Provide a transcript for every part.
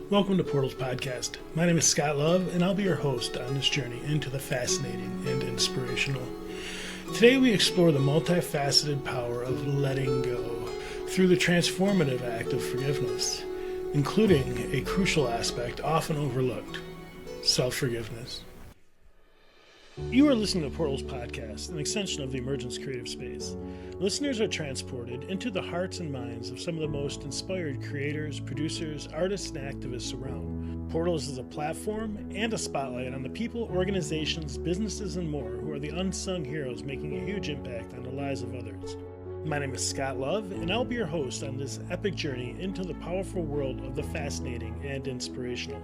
Welcome to Portals Podcast. My name is Scott Love, and I'll be your host on this journey into the fascinating and inspirational. Today we explore the multifaceted power of letting go through the transformative act of forgiveness, including a crucial aspect often overlooked, self-forgiveness. You are listening to Portals Podcast, an extension of the Emergence Creative Space. Listeners are transported into the hearts and minds of some of the most inspired creators, producers, artists, and activists around. Portals is a platform and a spotlight on the people, organizations, businesses, and more who are the unsung heroes making a huge impact on the lives of others. My name is Scott Love, and I'll be your host on this epic journey into the powerful world of the fascinating and inspirational.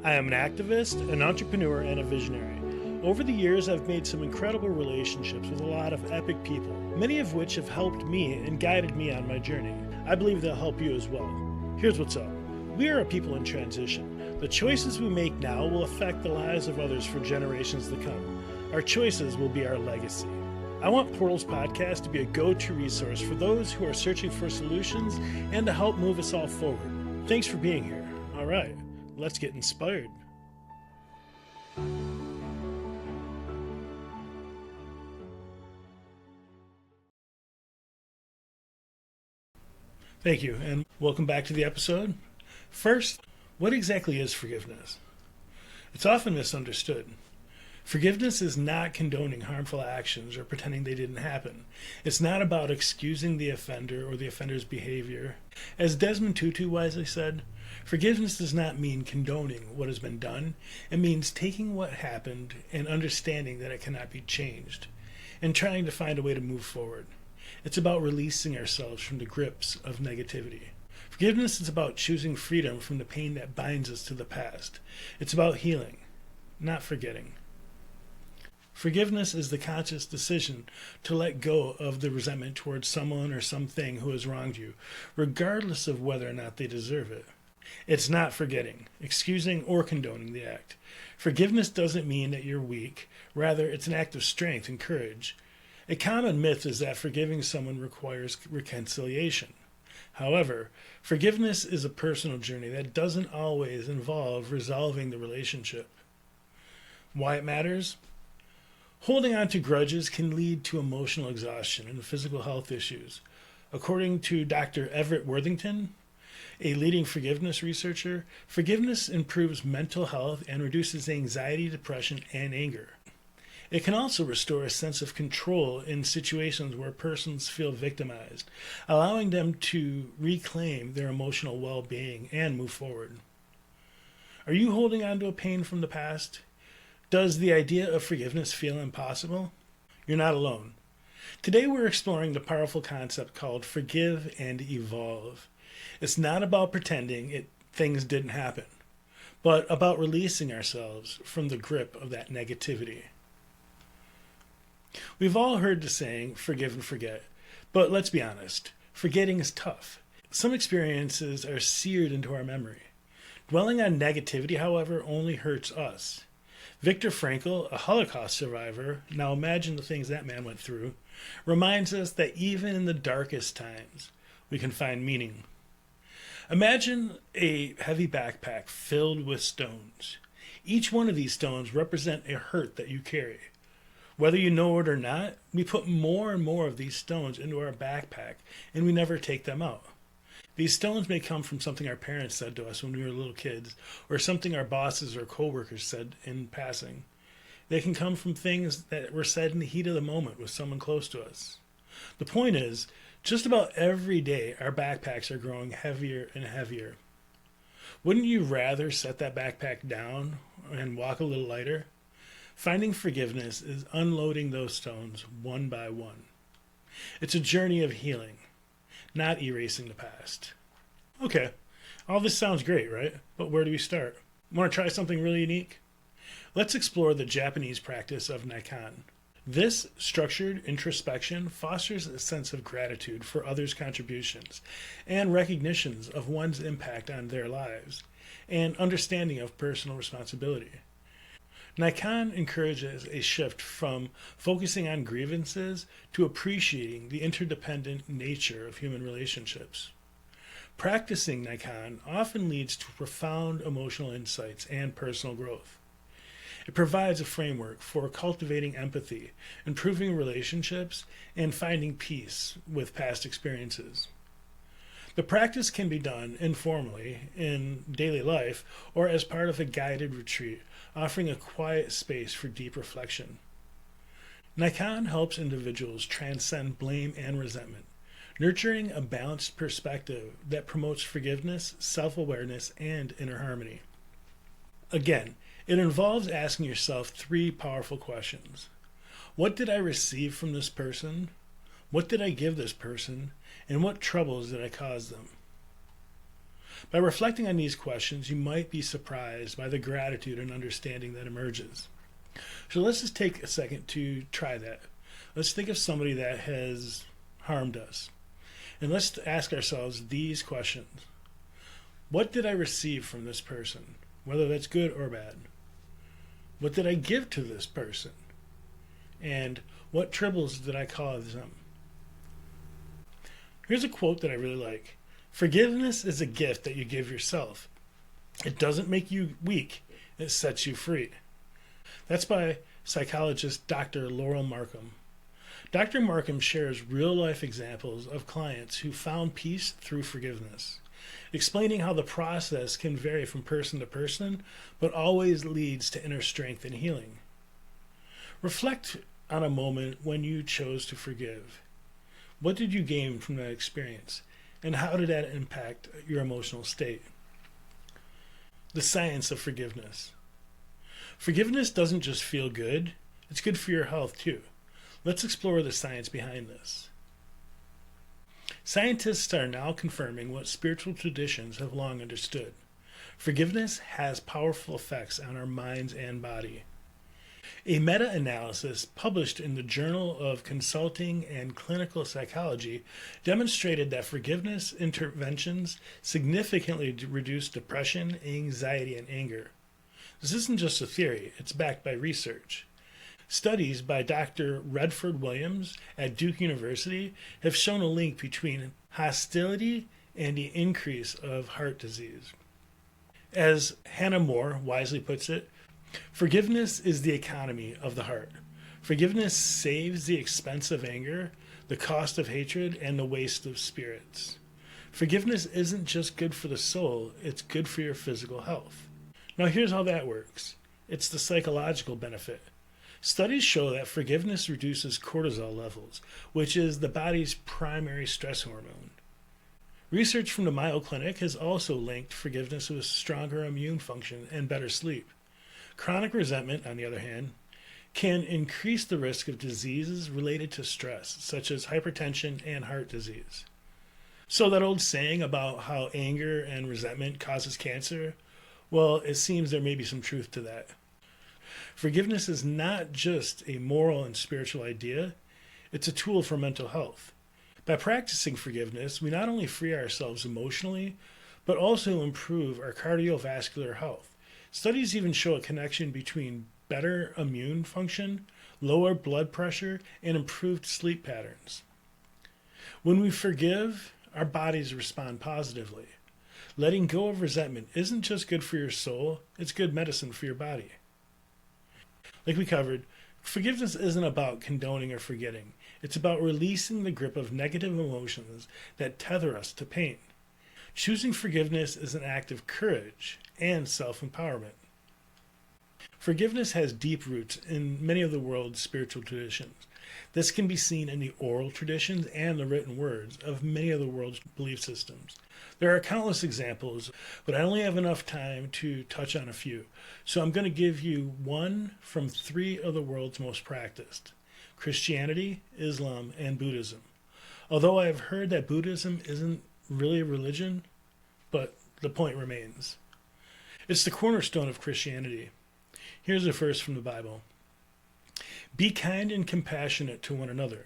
I am an activist, an entrepreneur, and a visionary. Over the years, I've made some incredible relationships with a lot of epic people, many of which have helped me and guided me on my journey. I believe they'll help you as well. Here's what's up. We are a people in transition. The choices we make now will affect the lives of others for generations to come. Our choices will be our legacy. I want Portals Podcast to be a go-to resource for those who are searching for solutions and to help move us all forward. Thanks for being here. All right, let's get inspired. Thank you, and welcome back to the episode. First, what exactly is forgiveness? It's often misunderstood. Forgiveness is not condoning harmful actions or pretending they didn't happen. It's not about excusing the offender or the offender's behavior. As Desmond Tutu wisely said, forgiveness does not mean condoning what has been done. It means taking what happened and understanding that it cannot be changed, and trying to find a way to move forward. It's about releasing ourselves from the grips of negativity. Forgiveness is about choosing freedom from the pain that binds us to the past. It's about healing, not forgetting. Forgiveness is the conscious decision to let go of the resentment towards someone or something who has wronged you, regardless of whether or not they deserve it. It's not forgetting, excusing, or condoning the act. Forgiveness doesn't mean that you're weak. Rather, it's an act of strength and courage. A common myth is that forgiving someone requires reconciliation. However, forgiveness is a personal journey that doesn't always involve resolving the relationship. Why it matters? Holding on to grudges can lead to emotional exhaustion and physical health issues. According to Dr. Everett Worthington, a leading forgiveness researcher, forgiveness improves mental health and reduces anxiety, depression, and anger. It can also restore a sense of control in situations where persons feel victimized, allowing them to reclaim their emotional well-being and move forward. Are you holding on to a pain from the past? Does the idea of forgiveness feel impossible? You're not alone. Today we're exploring the powerful concept called forgive and evolve. It's not about pretending things didn't happen, but about releasing ourselves from the grip of that negativity. We've all heard the saying, forgive and forget, but let's be honest, forgetting is tough. Some experiences are seared into our memory. Dwelling on negativity, however, only hurts us. Viktor Frankl, a Holocaust survivor, now imagine the things that man went through, reminds us that even in the darkest times, we can find meaning. Imagine a heavy backpack filled with stones. Each one of these stones represent a hurt that you carry. Whether you know it or not, we put more and more of these stones into our backpack, and we never take them out. These stones may come from something our parents said to us when we were little kids, or something our bosses or coworkers said in passing. They can come from things that were said in the heat of the moment with someone close to us. The point is, just about every day our backpacks are growing heavier and heavier. Wouldn't you rather set that backpack down and walk a little lighter? Finding forgiveness is unloading those stones one by one. It's a journey of healing, not erasing the past. Okay, all this sounds great, right? But where do we start? Want to try something really unique? Let's explore the Japanese practice of Naikan. This structured introspection fosters a sense of gratitude for others' contributions and recognitions of one's impact on their lives and understanding of personal responsibility. Naikan encourages a shift from focusing on grievances to appreciating the interdependent nature of human relationships. Practicing Nikon often leads to profound emotional insights and personal growth. It provides a framework for cultivating empathy, improving relationships, and finding peace with past experiences. The practice can be done informally in daily life or as part of a guided retreat, offering a quiet space for deep reflection. Nikon helps individuals transcend blame and resentment, nurturing a balanced perspective that promotes forgiveness, self-awareness, and inner harmony. Again, it involves asking yourself three powerful questions. What did I receive from this person? What did I give this person? And what troubles did I cause them? By reflecting on these questions, you might be surprised by the gratitude and understanding that emerges. So let's just take a second to try that. Let's think of somebody that has harmed us. And let's ask ourselves these questions. What did I receive from this person, whether that's good or bad? What did I give to this person? And what troubles did I cause them? Here's a quote that I really like. Forgiveness is a gift that you give yourself. It doesn't make you weak. It sets you free. That's by psychologist Dr. Laurel Markham. Dr. Markham shares real-life examples of clients who found peace through forgiveness, explaining how the process can vary from person to person, but always leads to inner strength and healing. Reflect on a moment when you chose to forgive. What did you gain from that experience, and how did that impact your emotional state? The science of forgiveness. Forgiveness doesn't just feel good, it's good for your health too. Let's explore the science behind this. Scientists are now confirming what spiritual traditions have long understood. Forgiveness has powerful effects on our minds and body. A meta-analysis published in the Journal of Consulting and Clinical Psychology demonstrated that forgiveness interventions significantly reduce depression, anxiety, and anger. This isn't just a theory, it's backed by research. Studies by Dr. Redford Williams at Duke University have shown a link between hostility and the increase of heart disease. As Hannah More wisely puts it, forgiveness is the economy of the heart. Forgiveness saves the expense of anger, the cost of hatred, and the waste of spirits. Forgiveness isn't just good for the soul, it's good for your physical health. Now here's how that works. It's the psychological benefit. Studies show that forgiveness reduces cortisol levels, which is the body's primary stress hormone. Research from the Mayo Clinic has also linked forgiveness with stronger immune function and better sleep. Chronic resentment, on the other hand, can increase the risk of diseases related to stress, such as hypertension and heart disease. So that old saying about how anger and resentment causes cancer, well, it seems there may be some truth to that. Forgiveness is not just a moral and spiritual idea, it's a tool for mental health. By practicing forgiveness, we not only free ourselves emotionally, but also improve our cardiovascular health. Studies even show a connection between better immune function, lower blood pressure, and improved sleep patterns. When we forgive, our bodies respond positively. Letting go of resentment isn't just good for your soul, it's good medicine for your body. Like we covered, forgiveness isn't about condoning or forgetting. It's about releasing the grip of negative emotions that tether us to pain. Choosing forgiveness is an act of courage and self-empowerment. Forgiveness has deep roots in many of the world's spiritual traditions. This can be seen in the oral traditions and the written words of many of the world's belief systems. There are countless examples, but I only have enough time to touch on a few. So I'm going to give you one from three of the world's most practiced: Christianity, Islam, and Buddhism. Although I have heard that Buddhism isn't really a religion, but the point remains. It's the cornerstone of Christianity. Here's a verse from the Bible. Be kind and compassionate to one another.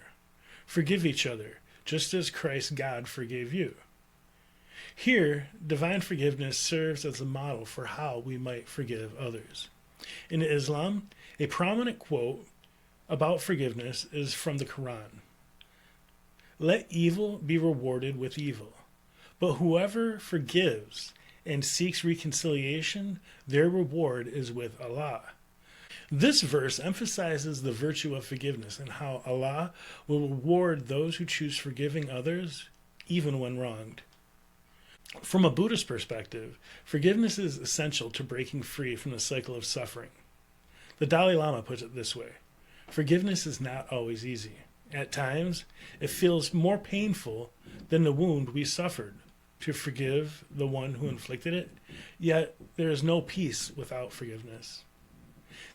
Forgive each other, just as Christ God forgave you. Here, divine forgiveness serves as a model for how we might forgive others. In Islam, a prominent quote about forgiveness is from the Quran. Let evil be rewarded with evil. But whoever forgives and seeks reconciliation, their reward is with Allah. This verse emphasizes the virtue of forgiveness and how Allah will reward those who choose forgiving others, even when wronged. From a Buddhist perspective, forgiveness is essential to breaking free from the cycle of suffering. The Dalai Lama puts it this way: forgiveness is not always easy. At times, it feels more painful than the wound we suffered to forgive the one who inflicted it, yet there is no peace without forgiveness.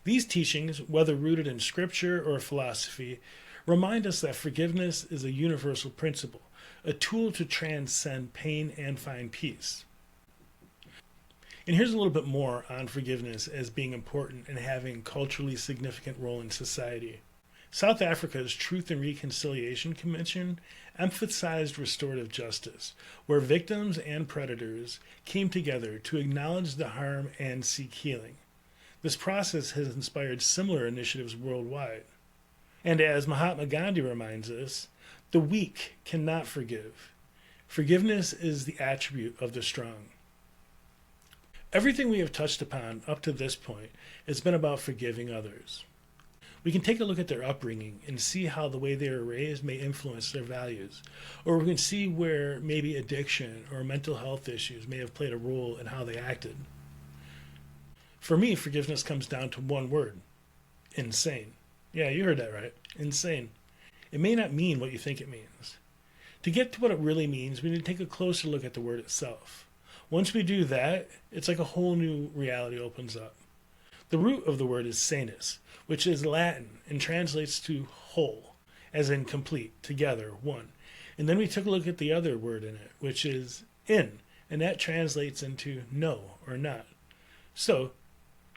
These teachings, whether rooted in scripture or philosophy, remind us that forgiveness is a universal principle, a tool to transcend pain and find peace. And here's a little bit more on forgiveness as being important and having a culturally significant role in society. South Africa's Truth and Reconciliation Commission emphasized restorative justice, where victims and predators came together to acknowledge the harm and seek healing. This process has inspired similar initiatives worldwide. And as Mahatma Gandhi reminds us, the weak cannot forgive. Forgiveness is the attribute of the strong. Everything we have touched upon up to this point has been about forgiving others. We can take a look at their upbringing and see how the way they were raised may influence their values. Or we can see where maybe addiction or mental health issues may have played a role in how they acted. For me, forgiveness comes down to one word: insane. Yeah, you heard that right. Insane. It may not mean what you think it means. To get to what it really means, we need to take a closer look at the word itself. Once we do that, it's like a whole new reality opens up. The root of the word is sanus, which is Latin and translates to whole, as in complete, together, one. And then we took a look at the other word in it, which is in, and that translates into no or not. So,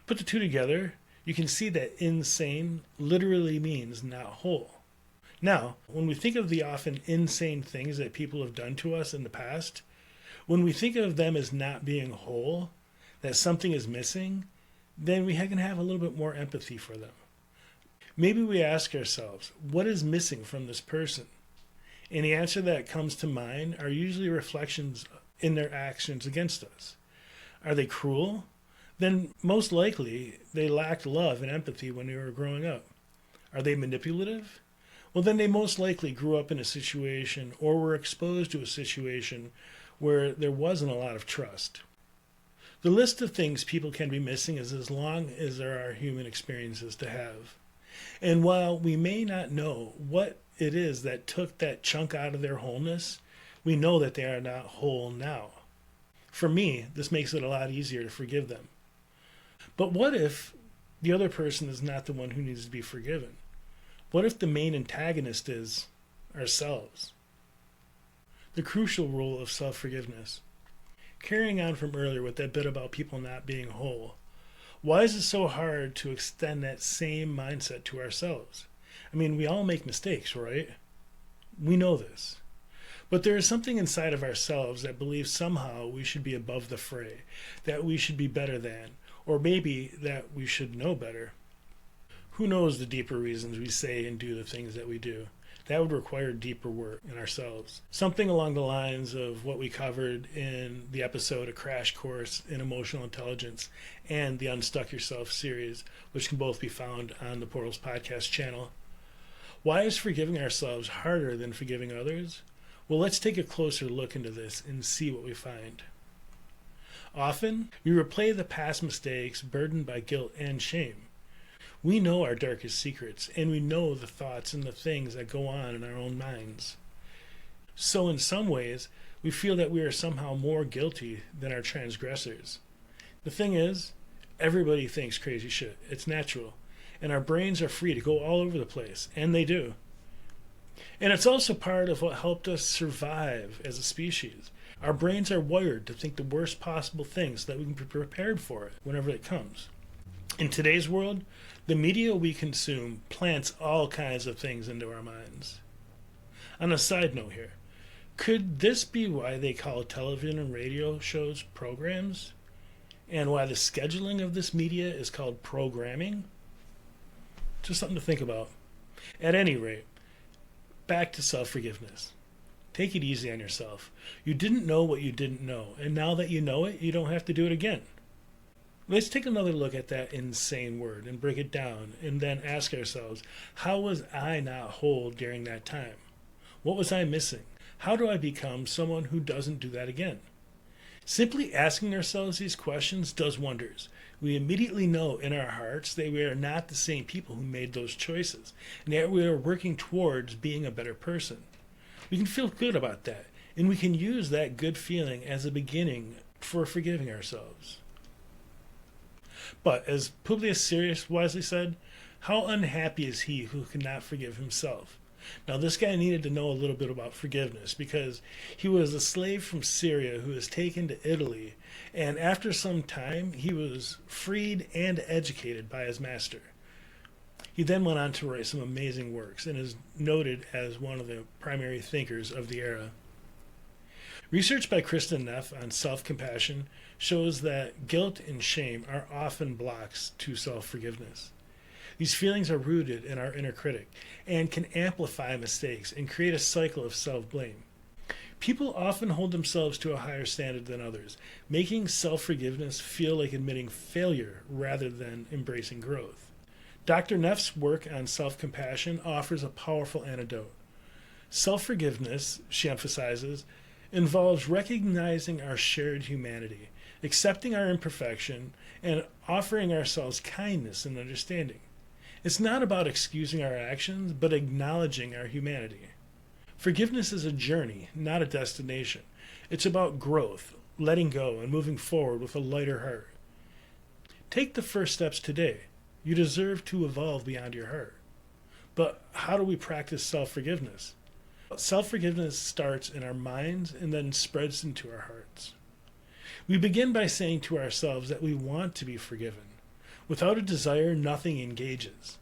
put the two together, you can see that insane literally means not whole. Now, when we think of the often insane things that people have done to us in the past, when we think of them as not being whole, that something is missing, then we can have a little bit more empathy for them. Maybe we ask ourselves, what is missing from this person? And the answer that comes to mind are usually reflections in their actions against us. Are they cruel? Then most likely they lacked love and empathy when they were growing up. Are they manipulative? Well, then they most likely grew up in a situation or were exposed to a situation where there wasn't a lot of trust. The list of things people can be missing is as long as there are human experiences to have. And while we may not know what it is that took that chunk out of their wholeness, we know that they are not whole now. For me, this makes it a lot easier to forgive them. But what if the other person is not the one who needs to be forgiven? What if the main antagonist is ourselves? The crucial role of self-forgiveness. Carrying on from earlier with that bit about people not being whole, why is it so hard to extend that same mindset to ourselves? I mean, we all make mistakes, right? We know this. But there is something inside of ourselves that believes somehow we should be above the fray, that we should be better than, or maybe that we should know better. Who knows the deeper reasons we say and do the things that we do? That would require deeper work in ourselves. Something along the lines of what we covered in the episode A Crash Course in Emotional Intelligence and the Unstuck Yourself series, which can both be found on the Portals Podcast channel. Why is forgiving ourselves harder than forgiving others? Well, let's take a closer look into this and see what we find. Often, we replay the past mistakes burdened by guilt and shame. We know our darkest secrets, and we know the thoughts and the things that go on in our own minds. So in some ways, we feel that we are somehow more guilty than our transgressors. The thing is, everybody thinks crazy shit. It's natural. And our brains are free to go all over the place, and they do. And it's also part of what helped us survive as a species. Our brains are wired to think the worst possible things so that we can be prepared for it whenever it comes. In today's world, the media we consume plants all kinds of things into our minds. On a side note here, could this be why they call television and radio shows programs? And why the scheduling of this media is called programming? Just something to think about. At any rate, back to self-forgiveness. Take it easy on yourself. You didn't know what you didn't know, and now that you know it, you don't have to do it again. Let's take another look at that insane word and break it down, and then ask ourselves, how was I not whole during that time? What was I missing? How do I become someone who doesn't do that again? Simply asking ourselves these questions does wonders. We immediately know in our hearts that we are not the same people who made those choices, and that we are working towards being a better person. We can feel good about that, and we can use that good feeling as a beginning for forgiving ourselves. But, as Publius Syrus wisely said, how unhappy is he who cannot forgive himself? Now, this guy needed to know a little bit about forgiveness because he was a slave from Syria who was taken to Italy, and after some time, he was freed and educated by his master. He then went on to write some amazing works and is noted as one of the primary thinkers of the era. Research by Kristen Neff on self-compassion shows that guilt and shame are often blocks to self-forgiveness. These feelings are rooted in our inner critic and can amplify mistakes and create a cycle of self-blame. People often hold themselves to a higher standard than others, making self-forgiveness feel like admitting failure rather than embracing growth. Dr. Neff's work on self-compassion offers a powerful antidote. Self-forgiveness, she emphasizes, involves recognizing our shared humanity, accepting our imperfection, and offering ourselves kindness and understanding. It's not about excusing our actions, but acknowledging our humanity. Forgiveness is a journey, not a destination. It's about growth, letting go, and moving forward with a lighter heart. Take the first steps today. You deserve to evolve beyond your heart. But how do we practice self-forgiveness? Self-forgiveness starts in our minds and then spreads into our hearts. We begin by saying to ourselves that we want to be forgiven. Without a desire, nothing engages.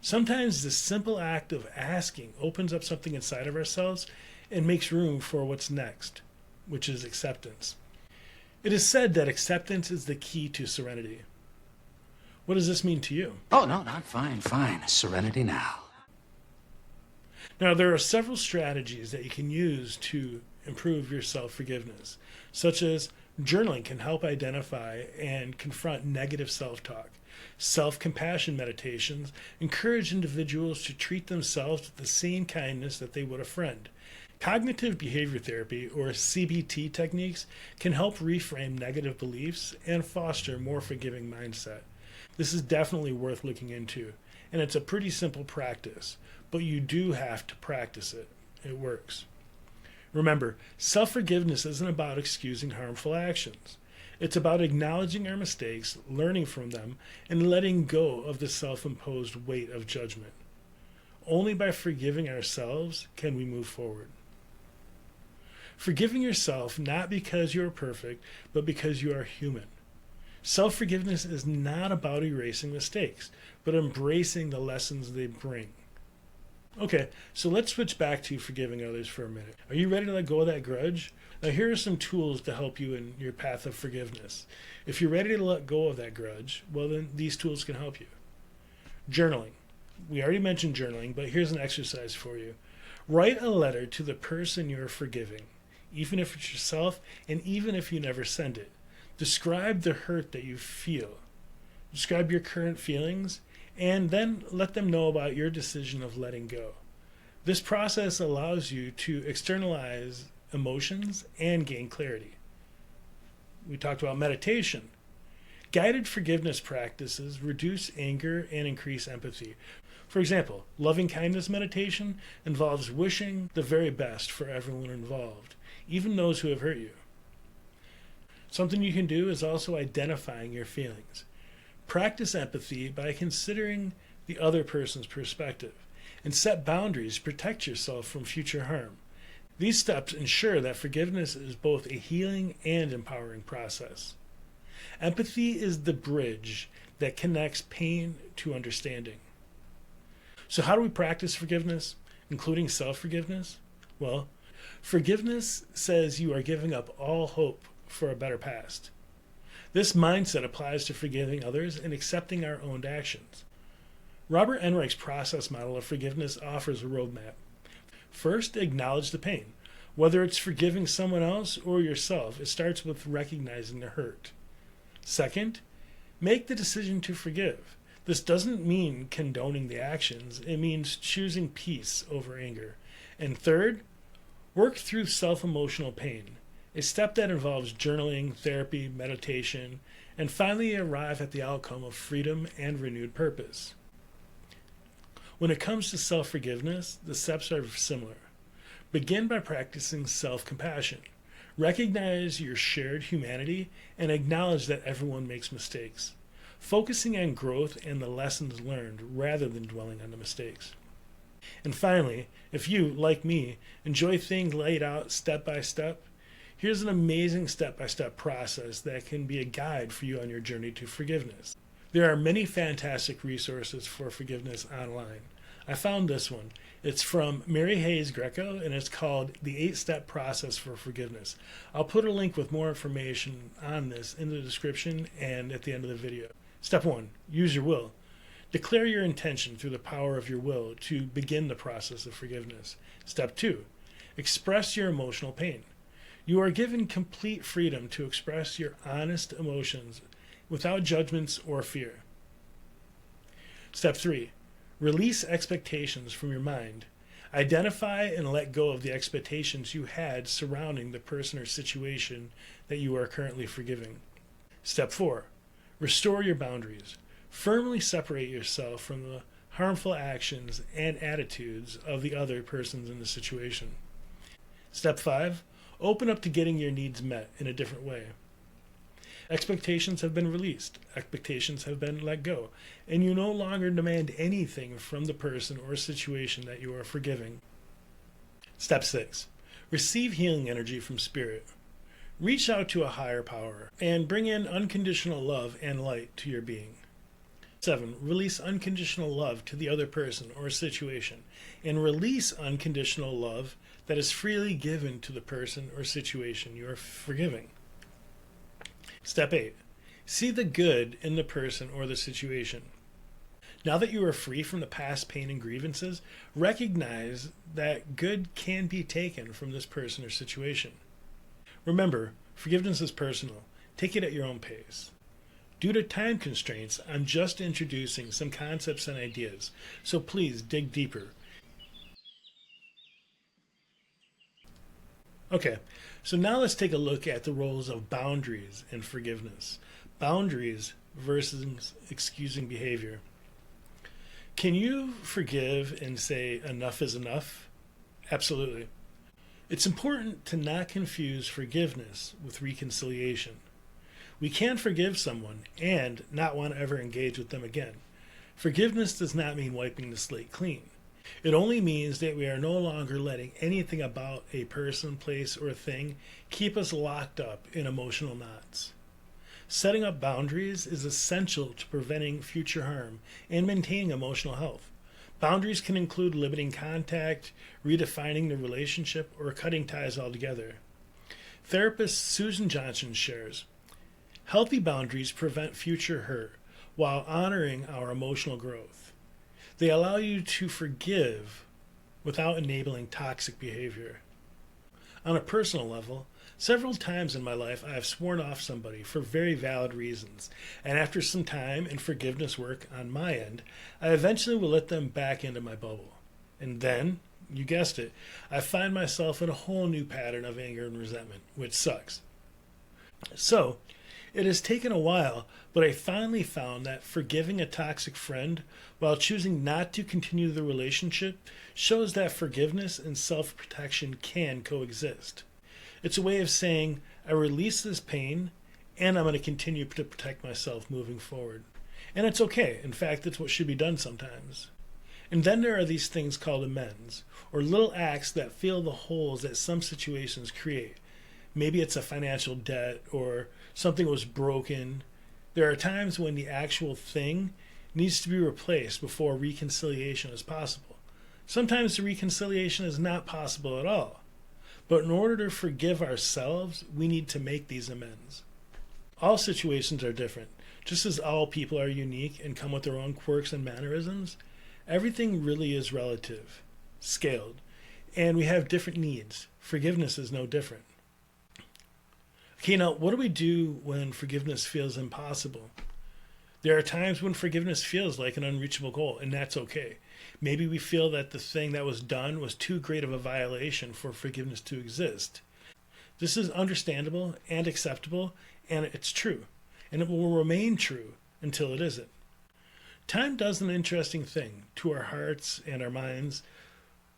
Sometimes the simple act of asking opens up something inside of ourselves and makes room for what's next, which is acceptance. It is said that acceptance is the key to serenity. What does this mean to you? Oh, no, not fine. Serenity now. Now, there are several strategies that you can use to improve your self-forgiveness, such as journaling can help identify and confront negative self-talk. Self-compassion meditations encourage individuals to treat themselves with the same kindness that they would a friend. Cognitive behavior therapy, or CBT techniques, can help reframe negative beliefs and foster a more forgiving mindset. This is definitely worth looking into, and it's a pretty simple practice, but you do have to practice it. It works. Remember, self-forgiveness isn't about excusing harmful actions. It's about acknowledging our mistakes, learning from them, and letting go of the self-imposed weight of judgment. Only by forgiving ourselves can we move forward. Forgiving yourself not because you are perfect, but because you are human. Self-forgiveness is not about erasing mistakes, but embracing the lessons they bring. Okay, so let's switch back to forgiving others for a minute. Are you ready to let go of that grudge? Now, here are some tools to help you in your path of forgiveness. If you're ready to let go of that grudge, well, then these tools can help you. Journaling. We already mentioned journaling, but here's an exercise for you. Write a letter to the person you're forgiving, even if it's yourself, and even if you never send it. Describe the hurt that you feel. Describe your current feelings, and then let them know about your decision of letting go. This process allows you to externalize emotions and gain clarity. We talked about meditation. Guided forgiveness practices reduce anger and increase empathy. For example, loving kindness meditation involves wishing the very best for everyone involved, even those who have hurt you. Something you can do is also identifying your feelings. Practice empathy by considering the other person's perspective, and set boundaries to protect yourself from future harm. These steps ensure that forgiveness is both a healing and empowering process. Empathy is the bridge that connects pain to understanding. So how do we practice forgiveness, including self-forgiveness? Well, forgiveness says you are giving up all hope for a better past. This mindset applies to forgiving others and accepting our own actions. Robert Enrich's process model of forgiveness offers a roadmap. First, acknowledge the pain. Whether it's forgiving someone else or yourself, it starts with recognizing the hurt. Second, make the decision to forgive. This doesn't mean condoning the actions, it means choosing peace over anger. And third, work through self-emotional pain, a step that involves journaling, therapy, meditation, and finally arrive at the outcome of freedom and renewed purpose. When it comes to self-forgiveness, the steps are similar. Begin by practicing self-compassion. Recognize your shared humanity and acknowledge that everyone makes mistakes, focusing on growth and the lessons learned rather than dwelling on the mistakes. And finally, if you, like me, enjoy things laid out step by step, here's an amazing step-by-step process that can be a guide for you on your journey to forgiveness. There are many fantastic resources for forgiveness online. I found this one. It's from Mary Hayes Greco, and it's called The 8-Step Process for Forgiveness. I'll put a link with more information on this in the description and at the end of the video. Step 1. Use your will. Declare your intention through the power of your will to begin the process of forgiveness. Step 2. Express your emotional pain. You are given complete freedom to express your honest emotions without judgments or fear. Step 3. Release expectations from your mind. Identify and let go of the expectations you had surrounding the person or situation that you are currently forgiving. Step 4. Restore your boundaries. Firmly separate yourself from the harmful actions and attitudes of the other persons in the situation. Step 5. Open up to getting your needs met in a different way. Expectations have been released. Expectations have been let go. And you no longer demand anything from the person or situation that you are forgiving. Step 6. Receive healing energy from spirit. Reach out to a higher power and bring in unconditional love and light to your being. 7. Release unconditional love to the other person or situation, and release unconditional love that is freely given to the person or situation you are forgiving. Step 8. See the good in the person or the situation. Now that you are free from the past pain and grievances, recognize that good can be taken from this person or situation. Remember, forgiveness is personal. Take it at your own pace. Due to time constraints, I'm just introducing some concepts and ideas, so please dig deeper. Okay, so now let's take a look at the roles of boundaries in forgiveness. Boundaries versus excusing behavior. Can you forgive and say enough is enough? Absolutely. It's important to not confuse forgiveness with reconciliation. We can forgive someone and not want to ever engage with them again. Forgiveness does not mean wiping the slate clean. It only means that we are no longer letting anything about a person, place, or thing keep us locked up in emotional knots. Setting up boundaries is essential to preventing future harm and maintaining emotional health. Boundaries can include limiting contact, redefining the relationship, or cutting ties altogether. Therapist Susan Johnson shares, healthy boundaries prevent future hurt while honoring our emotional growth. They allow you to forgive without enabling toxic behavior. On a personal level, several times in my life I have sworn off somebody for very valid reasons, and after some time and forgiveness work on my end, I eventually will let them back into my bubble. And then, you guessed it, I find myself in a whole new pattern of anger and resentment, which sucks. So, it has taken a while, but I finally found that forgiving a toxic friend while choosing not to continue the relationship shows that forgiveness and self-protection can coexist. It's a way of saying, I release this pain, and I'm going to continue to protect myself moving forward. And it's okay. In fact, it's what should be done sometimes. And then there are these things called amends, or little acts that fill the holes that some situations create. Maybe it's a financial debt, or something was broken. There are times when the actual thing needs to be replaced before reconciliation is possible. Sometimes the reconciliation is not possible at all. But in order to forgive ourselves, we need to make these amends. All situations are different. Just as all people are unique and come with their own quirks and mannerisms, everything really is relative, scaled. And we have different needs. Forgiveness is no different. Okay, now what do we do when forgiveness feels impossible? There are times when forgiveness feels like an unreachable goal, and that's okay. Maybe we feel that the thing that was done was too great of a violation for forgiveness to exist. This is understandable and acceptable, and it's true. And it will remain true until it isn't. Time does an interesting thing to our hearts and our minds.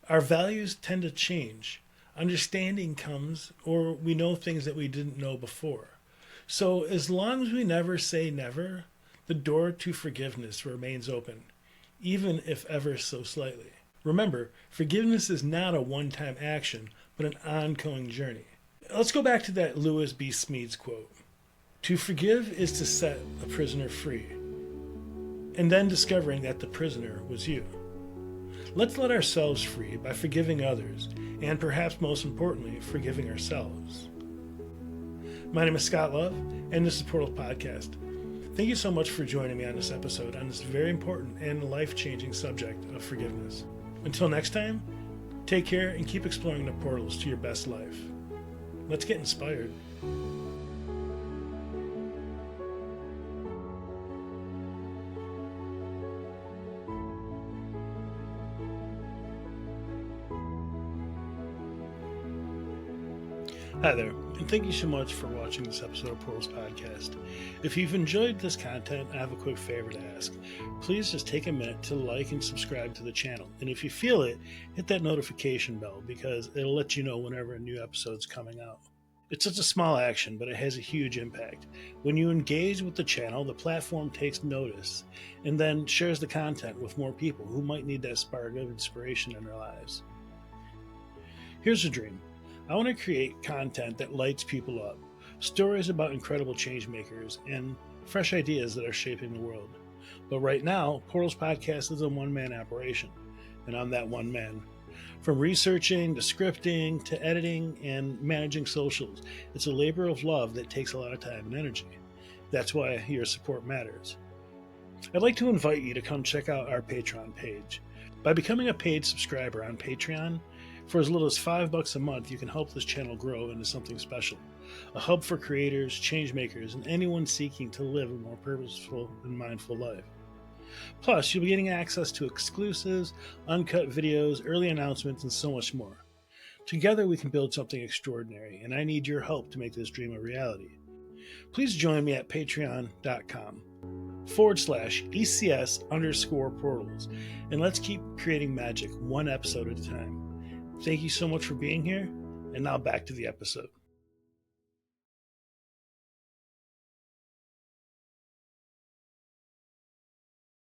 Our values tend to change. Understanding comes, or we know things that we didn't know before. So as long as we never say never, the door to forgiveness remains open, even if ever so slightly. Remember, forgiveness is not a one-time action, but an ongoing journey. Let's go back to that Lewis B. Smedes quote. To forgive is to set a prisoner free, and then discovering that the prisoner was you. Let's let ourselves free by forgiving others, and perhaps most importantly, forgiving ourselves. My name is Scott Love, and this is Portal Podcast. Thank you so much for joining me on this episode on this very important and life-changing subject of forgiveness. Until next time, take care and keep exploring the portals to your best life. Let's get inspired. Hi there, and thank you so much for watching this episode of Portals Podcast. If you've enjoyed this content, I have a quick favor to ask. Please just take a minute to like and subscribe to the channel. And if you feel it, hit that notification bell because it'll let you know whenever a new episode's coming out. It's such a small action, but it has a huge impact. When you engage with the channel, the platform takes notice and then shares the content with more people who might need that spark of inspiration in their lives. Here's a dream. I want to create content that lights people up, stories about incredible change makers, and fresh ideas that are shaping the world. But right now, Portals Podcast is a one-man operation, and I'm that one man. From researching to scripting to editing and managing socials, it's a labor of love that takes a lot of time and energy. That's why your support matters. I'd like to invite you to come check out our Patreon page. By becoming a paid subscriber on Patreon, for as little as $5 a month, you can help this channel grow into something special. A hub for creators, change makers, and anyone seeking to live a more purposeful and mindful life. Plus, you'll be getting access to exclusives, uncut videos, early announcements, and so much more. Together, we can build something extraordinary, and I need your help to make this dream a reality. Please join me at patreon.com/ECS_portals, and let's keep creating magic one episode at a time. Thank you so much for being here, and now back to the episode.